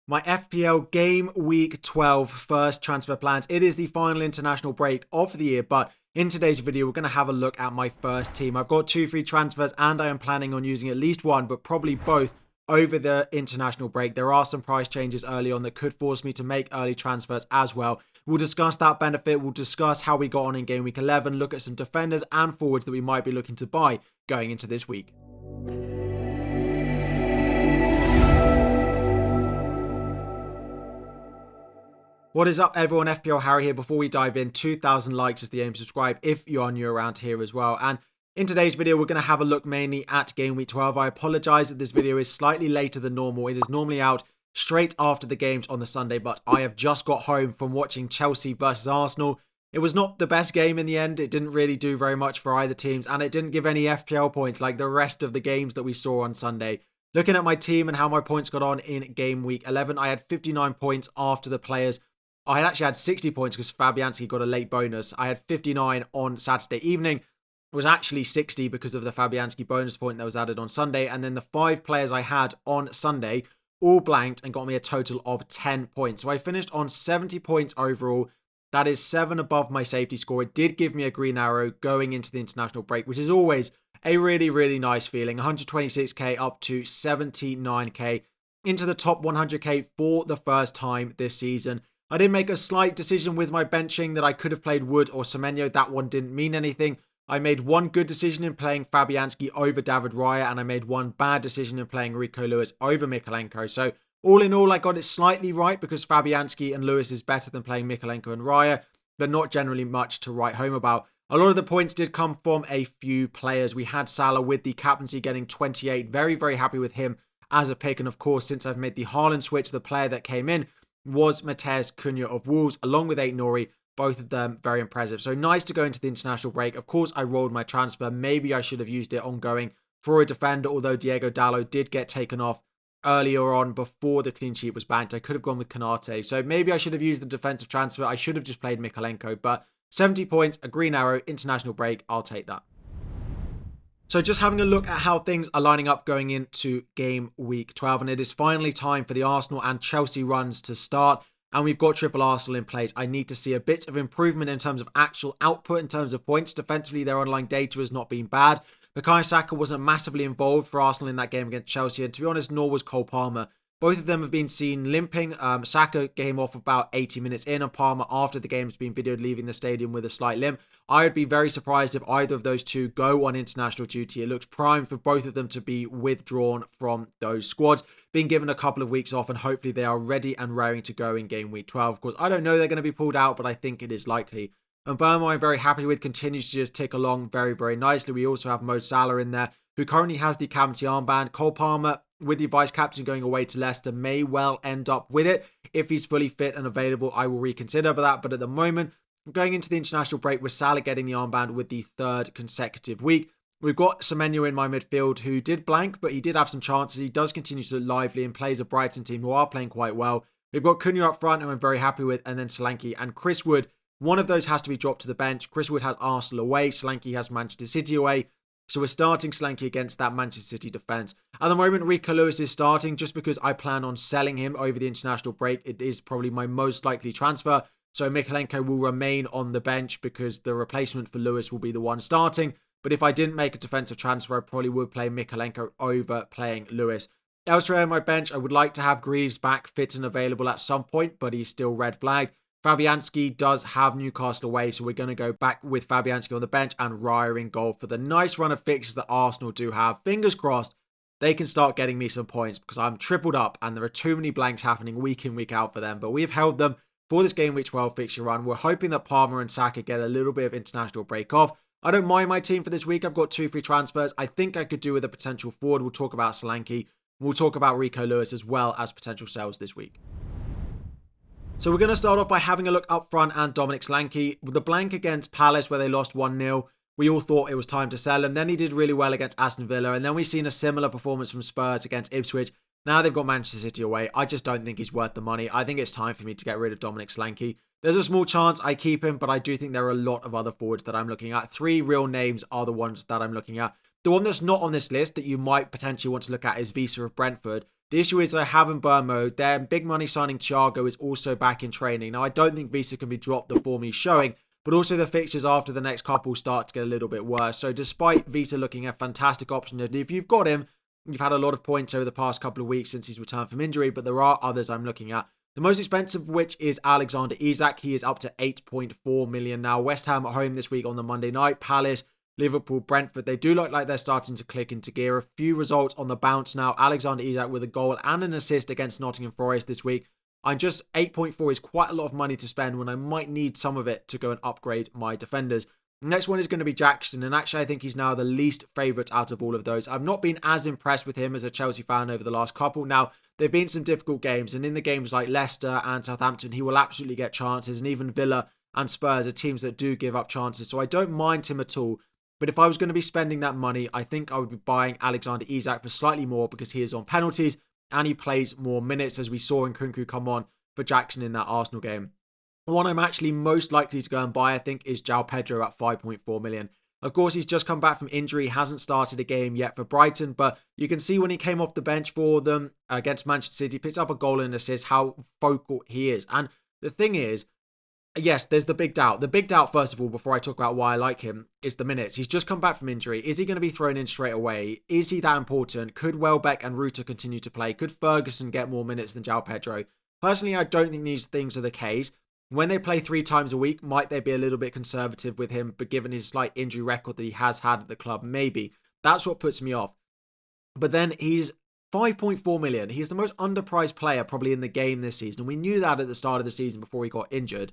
my FPL Game Week 12 first transfer plans. It is the final international break of the year, but in today's video, we're going to have a look at my first team. I've got 2 free transfers and I am planning on using at least one, but probably both over the international break. There are some price changes early on that could force me to make early transfers as well. We'll discuss that benefit. We'll discuss how we got on in Game Week 11, look at some defenders and forwards that we might be looking to buy going into this week. What is up, everyone? FPL Harry here. Before we dive in, 2,000 likes is the aim. Subscribe if you are new around here as well. And in today's video, we're going to have a look mainly at Game Week 12. I apologize that this video is slightly later than normal. It is normally out straight after the games on the Sunday, but I have just got home from watching Chelsea versus Arsenal. It was not the best game in the end. It didn't really do very much for either teams, and it didn't give any FPL points like the rest of the games that we saw on Sunday. Looking at my team and how my points got on in Game Week 11, I had 59 points after the players. I actually had 60 points because Fabianski got a late bonus. I had 59 on Saturday evening. It was actually 60 because of the Fabianski bonus point that was added on Sunday. And then the 5 players I had on Sunday all blanked and got me a total of 10 points. So I finished on 70 points overall. That is 7 above my safety score. It did give me a green arrow going into the international break, which is always a really, really nice feeling. 126k up to 79k into the top 100k for the first time this season. I did make a slight decision with my benching that I could have played Wood or Semenyo. That one didn't mean anything. I made one good decision in playing Fabianski over David Raya, and I made one bad decision in playing Rico Lewis over Mykolenko. So all in all, I got it slightly right because Fabianski and Lewis is better than playing Mykolenko and Raya, but not generally much to write home about. A lot of the points did come from a few players. We had Salah with the captaincy getting 28. Very, very happy with him as a pick. And of course, since I've made the Haaland switch, the player that came in was Matheus Cunha of Wolves, along with Aït-Nouri. Both of them very impressive. So nice to go into the international break. Of course, I rolled my transfer. Maybe I should have used it ongoing for a defender, although Diego Dalot did get taken off earlier on before the clean sheet was banked. I could have gone with Konate. So maybe I should have used the defensive transfer. I should have just played Mykolenko. But 70 points, a green arrow, international break. I'll take that. So just having a look at how things are lining up going into Game Week 12. And it is finally time for the Arsenal and Chelsea runs to start. And we've got triple Arsenal in place. I need to see a bit of improvement in terms of actual output, in terms of points. Defensively, their underlying data has not been bad. Bukayo Saka wasn't massively involved for Arsenal in that game against Chelsea. And to be honest, nor was Cole Palmer. Both of them have been seen limping. Saka came off about 80 minutes in, and Palmer, after the game, has been videoed leaving the stadium with a slight limp. I would be very surprised if either of those two go on international duty. It looks prime for both of them to be withdrawn from those squads, being given a couple of weeks off, and hopefully they are ready and raring to go in Game Week 12. Of course, I don't know they're going to be pulled out, but I think it is likely. And Burma, I'm very happy with, continues to just tick along very, very nicely. We also have Mo Salah in there, who currently has the captaincy armband. Cole Palmer, with the vice captain going away to Leicester, may well end up with it. If he's fully fit and available, I will reconsider that. But at the moment, going into the international break with Salah getting the armband with the 3rd consecutive week. We've got Semenyo in my midfield, who did blank, but he did have some chances. He does continue to look lively and plays a Brighton team who are playing quite well. We've got Cunha up front, who I'm very happy with, and then Solanke and Chris Wood. One of those has to be dropped to the bench. Chris Wood has Arsenal away. Solanke has Manchester City away. So we're starting Solanke against that Manchester City defence. At the moment, Rico Lewis is starting just because I plan on selling him over the international break. It is probably my most likely transfer. So Mykolenko will remain on the bench because the replacement for Lewis will be the one starting. But if I didn't make a defensive transfer, I probably would play Mykolenko over playing Lewis. Elsewhere on my bench, I would like to have Greaves back fit and available at some point, but he's still red flagged. Fabianski does have Newcastle away, so we're going to go back with Fabianski on the bench and Raya in goal for the nice run of fixtures that Arsenal do have. Fingers crossed they can start getting me some points because I'm tripled up and there are too many blanks happening week in, week out for them. But we've held them for this Game Week 12 fixture run. We're hoping that Palmer and Saka get a little bit of international break off. I don't mind my team for this week. I've got 2 free transfers. I think I could do with a potential forward. We'll talk about Solanke. We'll talk about Rico Lewis as well as potential sales this week. So we're going to start off by having a look up front and Dominic Solanke. With the blank against Palace where they lost 1-0, we all thought it was time to sell him. Then he did really well against Aston Villa. And then we've seen a similar performance from Spurs against Ipswich. Now they've got Manchester City away. I just don't think he's worth the money. I think it's time for me to get rid of Dominic Solanke. There's a small chance I keep him, but I do think there are a lot of other forwards that I'm looking at. 3 real names are the ones that I'm looking at. The one that's not on this list that you might potentially want to look at is Visa of Brentford. The issue is I have in burn mode. Their big money signing Thiago is also back in training. Now, I don't think Visa can be dropped the form he's showing, but also the fixtures after the next couple start to get a little bit worse. So despite Visa looking a fantastic option, if you've got him, you've had a lot of points over the past couple of weeks since he's returned from injury, but there are others I'm looking at. The most expensive of which is Alexander Isak. He is up to 8.4 million now. West Ham at home this week on the Monday night. Palace, Liverpool, Brentford. They do look like they're starting to click into gear. A few results on the bounce now. Alexander Isak with a goal and an assist against Nottingham Forest this week. I'm just 8.4 is quite a lot of money to spend when I might need some of it to go and upgrade my defenders. The next one is going to be Jackson, and actually I think he's now the least favourite out of all of those. I've not been as impressed with him as a Chelsea fan over the last couple. Now, there have been some difficult games, and in the games like Leicester and Southampton, he will absolutely get chances, and even Villa and Spurs are teams that do give up chances, so I don't mind him at all. But if I was going to be spending that money, I think I would be buying Alexander Isak for slightly more because he is on penalties and he plays more minutes, as we saw in Nkunku come on for Jackson in that Arsenal game. The one I'm actually most likely to go and buy, I think, is João Pedro at 5.4 million. Of course, he's just come back from injury, hasn't started a game yet for Brighton, but you can see when he came off the bench for them against Manchester City, picks up a goal and assist, how focal he is. And the thing is, yes, there's the big doubt. The big doubt, first of all, before I talk about why I like him, is the minutes. He's just come back from injury. Is he going to be thrown in straight away? Is he that important? Could Welbeck and Ruta continue to play? Could Ferguson get more minutes than João Pedro? Personally, I don't think these things are the case. When they play 3 times a week, might they be a little bit conservative with him, but given his slight injury record that he has had at the club, maybe. That's what puts me off. But then he's 5.4 million. He's the most underpriced player probably in the game this season. And we knew that at the start of the season before he got injured.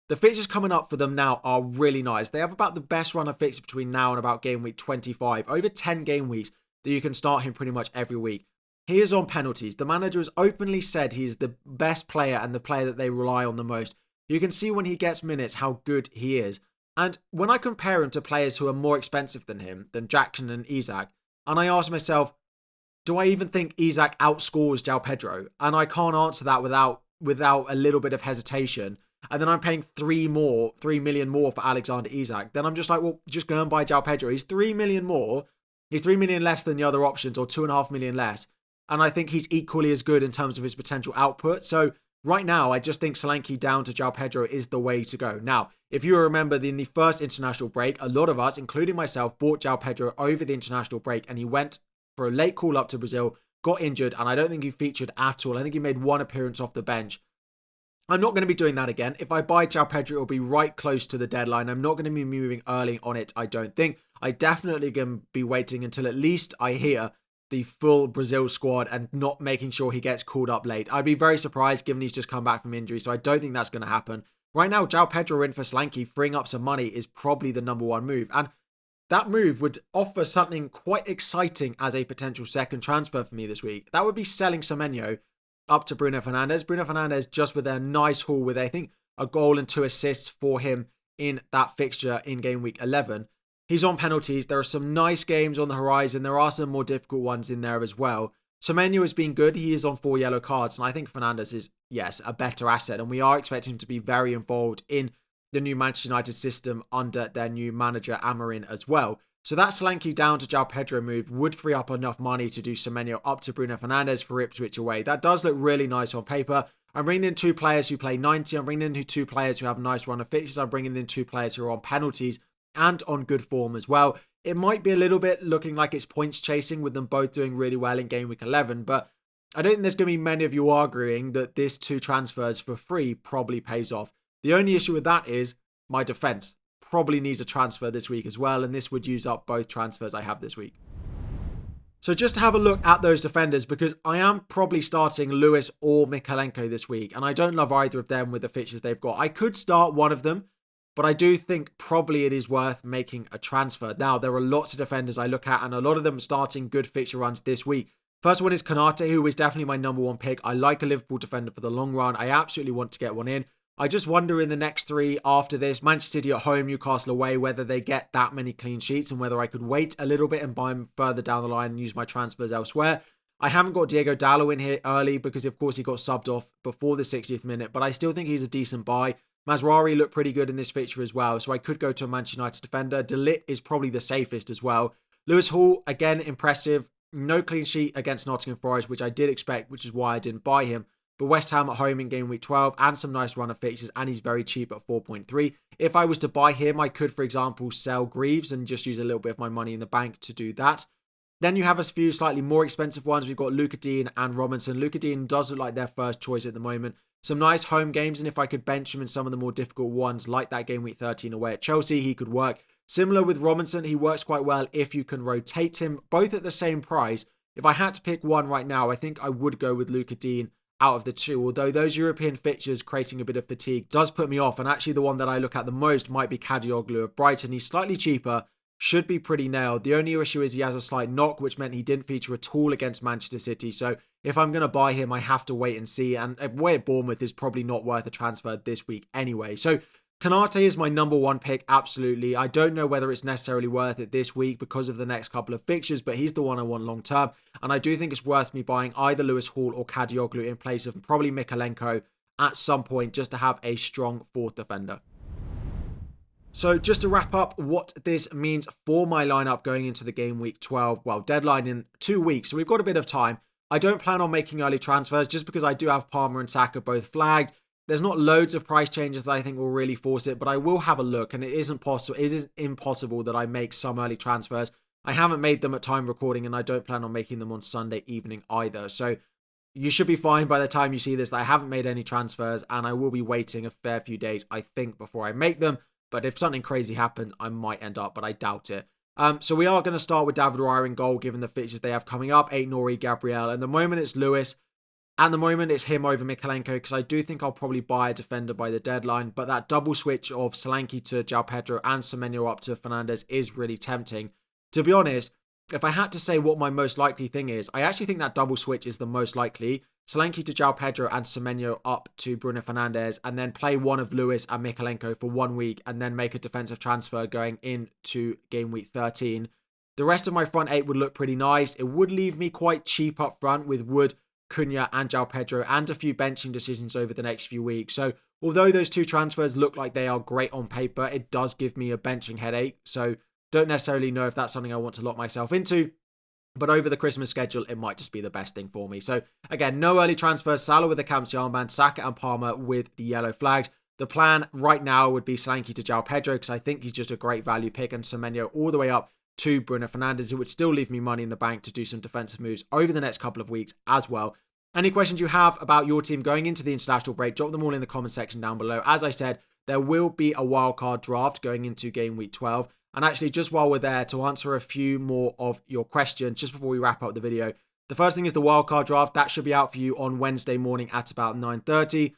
The fixtures coming up for them now are really nice. They have about the best run of fixtures between now and about game week 25. Over 10 game weeks that you can start him pretty much every week. He is on penalties. The manager has openly said he is the best player and the player that they rely on the most. You can see when he gets minutes how good he is. And when I compare him to players who are more expensive than him, than Jackson and Isak, and I ask myself, do I even think Isak outscores João Pedro? And I can't answer that without a little bit of hesitation. And then I'm paying 3 million more for Alexander Isak. Then I'm just like, well, just go and buy João Pedro. He's 3 million more. He's 3 million less than the other options, or 2.5 million less. And I think he's equally as good in terms of his potential output. So right now, I just think Solanke down to João Pedro is the way to go. Now, if you remember in the first international break, a lot of us, including myself, bought João Pedro over the international break, and he went for a late call up to Brazil, got injured, and I don't think he featured at all. I think he made 1 appearance off the bench. I'm not going to be doing that again. If I buy João Pedro, it'll be right close to the deadline. I'm not going to be moving early on it, I don't think. I definitely going to be waiting until at least I hear the full Brazil squad and not making sure he gets called up late. I'd be very surprised given he's just come back from injury, so I don't think that's going to happen. Right now, João Pedro in for Solanke, freeing up some money is probably the number 1 move. And that move would offer something quite exciting as a potential second transfer for me this week. That would be selling Semenyo up to Bruno Fernandes. Bruno Fernandes just with a nice haul with, I think, a goal and 2 assists for him in that fixture in game week 11. He's on penalties. There are some nice games on the horizon. There are some more difficult ones in there as well. Semenyo has been good. He is on 4 yellow cards. And I think Fernandes is, yes, a better asset. And we are expecting him to be very involved in the new Manchester United system under their new manager, Amorim, as well. So that Solanke down to João Pedro move would free up enough money to do Semenyo up to Bruno Fernandes for Ipswich away. That does look really nice on paper. I'm bringing in 2 players who play 90. I'm bringing in 2 players who have a nice run of fixtures. I'm bringing in 2 players who are on penalties and on good form as well. It might be a little bit looking like it's points chasing with them both doing really well in game week 11, but I don't think there's going to be many of you arguing that this 2 transfers for free probably pays off. The only issue with that is my defense probably needs a transfer this week as well, and this would use up both transfers I have this week. So just to have a look at those defenders, because I am probably starting Lewis or Mykolenko this week, and I don't love either of them with the fixtures they've got. I could start one of them, but I do think probably it is worth making a transfer. Now, there are lots of defenders I look at, and a lot of them starting good fixture runs this week. First one is Konate, who is definitely my number 1 pick. I like a Liverpool defender for the long run. I absolutely want to get one in. I just wonder in the next 3 after this, Manchester City at home, Newcastle away, whether they get that many clean sheets and whether I could wait a little bit and buy them further down the line and use my transfers elsewhere. I haven't got Diego Dalot in here early because, of course, he got subbed off before the 60th minute, but I still think he's a decent buy. Mazraoui looked pretty good in this fixture as well, so I could go to a Manchester United defender. De Ligt is probably the safest as well. Lewis Hall, again, impressive. No clean sheet against Nottingham Forest, which I did expect, which is why I didn't buy him. But West Ham at home in game week 12 and some nice run of fixtures, and he's very cheap at 4.3. If I was to buy him, I could, for example, sell Greaves and just use a little bit of my money in the bank to do that. Then you have a few slightly more expensive ones. We've got Luca Dean and Robinson. Luca Dean does look like their first choice at the moment. Some nice home games, and if I could bench him in some of the more difficult ones, like that game week 13 away at Chelsea, he could work. Similar with Robinson, he works quite well if you can rotate him, both at the same price. If I had to pick one right now, I think I would go with Luca Dean out of the two, although those European fixtures creating a bit of fatigue does put me off, and actually the one that I look at the most might be Kadioglu of Brighton. He's slightly cheaper, should be pretty nailed. The only issue is he has a slight knock, which meant he didn't feature at all against Manchester City. So if I'm going to buy him, I have to wait and see. And away at Bournemouth is probably not worth a transfer this week anyway. So Konate is my number one pick, absolutely. I don't know whether it's necessarily worth it this week because of the next couple of fixtures, but he's the one I want long term. And I do think it's worth me buying either Lewis Hall or Kadioglu in place of probably Mykolenko at some point just to have a strong fourth defender. So just to wrap up what this means for my lineup going into the game week 12, well, deadline in 2 weeks, so we've got a bit of time. I don't plan on making early transfers just because I do have Palmer and Saka both flagged. There's not loads of price changes that I think will really force it, but I will have a look, and it is impossible that I make some early transfers. I haven't made them at time recording, and I don't plan on making them on Sunday evening either. So you should be fine by the time you see this that I haven't made any transfers, and I will be waiting a fair few days, I think, before I make them. But if something crazy happens, I might end up, but I doubt it. So we are going to start with David Raya in goal, given the fixtures they have coming up. Aït-Nouri, Gabriel. And the moment it's Lewis. At the moment, it's him over Mykolenko, because I do think I'll probably buy a defender by the deadline. But that double switch of Solanke to João Pedro and Semenyo up to Fernandes is really tempting. To be honest, if I had to say what my most likely thing is, I actually think that double switch is the most likely. Solanke to João Pedro and Semenyo up to Bruno Fernandes, and then play one of Lewis and Mykolenko for 1 week, and then make a defensive transfer going into game week 13. The rest of my front eight would look pretty nice. It would leave me quite cheap up front with Wood, Cunha and João Pedro, and a few benching decisions over the next few weeks. So although those two transfers look like they are great on paper, it does give me a benching headache. So don't necessarily know if that's something I want to lock myself into. But over the Christmas schedule, it might just be the best thing for me. So again, no early transfers. Salah with the Campsy armband, Saka and Palmer with the yellow flags. The plan right now would be Solanke to João Pedro, because I think he's just a great value pick, and Semenyo all the way up to Bruno Fernandes. It would still leave me money in the bank to do some defensive moves over the next couple of weeks as well. Any questions you have about your team going into the international break, drop them all in the comment section down below. As I said, there will be a wildcard draft going into game week 12. And actually, just while we're there, to answer a few more of your questions, just before we wrap up the video, the first thing is the wildcard draft. That should be out for you on Wednesday morning at about 9:30.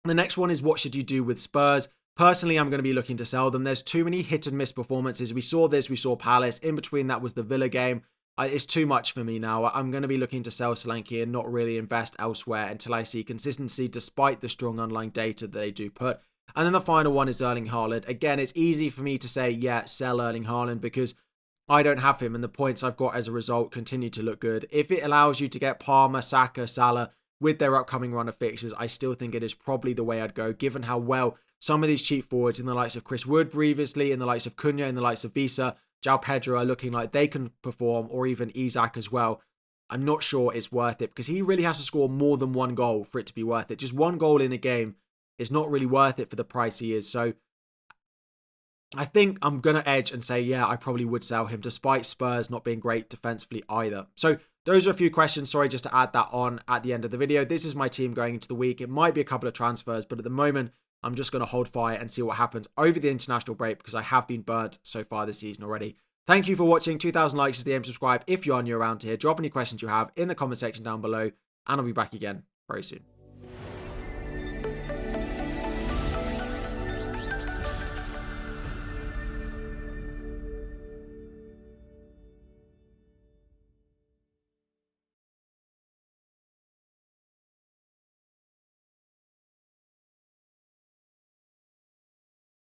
The next one is what should you do with Spurs? Personally, I'm going to be looking to sell them. There's too many hit and miss performances. We saw this, we saw Palace. In between that was the Villa game. It's too much for me now. I'm going to be looking to sell Solanke and not really invest elsewhere until I see consistency despite the strong underlying data that they do put. And then the final one is Erling Haaland. Again, it's easy for me to say, yeah, sell Erling Haaland because I don't have him and the points I've got as a result continue to look good. If it allows you to get Palmer, Saka, Salah with their upcoming run of fixtures, I still think it is probably the way I'd go, given how well some of these cheap forwards in the likes of Chris Wood previously, in the likes of Cunha, in the likes of Visa, João Pedro are looking like they can perform, or even Isak as well. I'm not sure it's worth it because he really has to score more than one goal for it to be worth it. Just one goal in a game is not really worth it for the price he is. So I think I'm going to edge and say, yeah, I probably would sell him despite Spurs not being great defensively either. So those are a few questions. Sorry, just to add that on at the end of the video. This is my team going into the week. It might be a couple of transfers, but at the moment, I'm just going to hold fire and see what happens over the international break because I have been burnt so far this season already. Thank you for watching. 2,000 likes is the aim. Subscribe if you are new around here. Drop any questions you have in the comment section down below, and I'll be back again very soon.